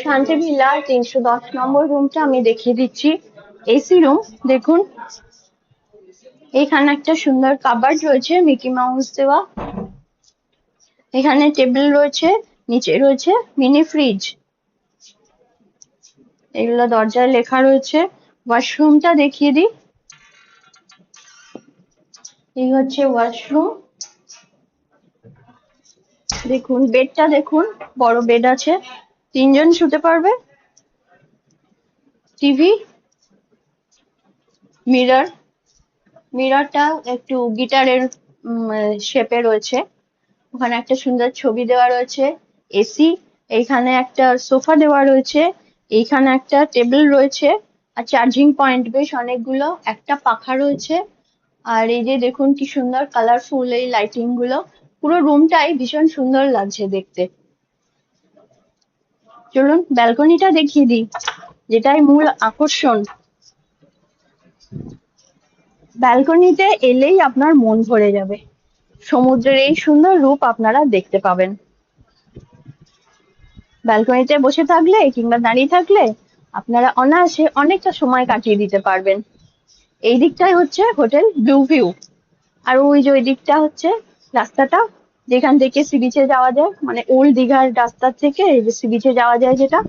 শান্তি ভিলার 310 নম্বর রুমটা আমি দেখিয়ে দিচ্ছি। এসি রুম দেখুন, এখানে একটা সুন্দর কাবার্ড রয়েছে মিকি মাউস দেওয়া। এখানে টেবিল রয়েছে, নিচে রয়েছে মিনি ফ্রিজ, এগুলো দরজায় লেখা রয়েছে। ওয়াশরুমটা দেখিয়ে দিই, এই হচ্ছে ওয়াশরুম। দেখুন বেডটা দেখুন, বড় বেড আছে, 3 জন শুতে পারবে। টিভি, মিরর, মিররটা একটু গিটারের শেপে রয়েছে, ওখানে একটা সুন্দর ছবি দেওয়া রয়েছে। এসি, এইখানে একটা সোফা দেওয়া রয়েছে, এইখানে একটা টেবিল রয়েছে, আর চার্জিং পয়েন্ট বেশ অনেকগুলো, একটা পাখা রয়েছে। আর এই যে দেখুন কি সুন্দর কালারফুল এই লাইটিং গুলো, পুরো রুমটাই ভীষণ সুন্দর লাগছে দেখতে। চলুন ব্যালকনিটা দেখিয়ে দিই, যেটাই মূল আকর্ষণ। ব্যালকনিতে এলেই আপনার মন ভরে যাবে, সমুদ্রের এই সুন্দর রূপ আপনারা দেখতে পাবেন। ব্যালকনিতে বসে থাকলে কিংবা দাঁড়িয়ে থাকলে আপনারা অনায়াসে অনেকটা সময় কাটিয়ে দিতে পারবেন। এই দিকটাই হচ্ছে হোটেল ব্লু ভিউ, আর ওই যে ওই দিকটা হচ্ছে রাস্তাটা যেখান থেকে সি বিচে যাওয়া যায়, মানে ওল্ড দীঘার রাস্তা থেকে সি বিচে যাওয়া যায় যেটা,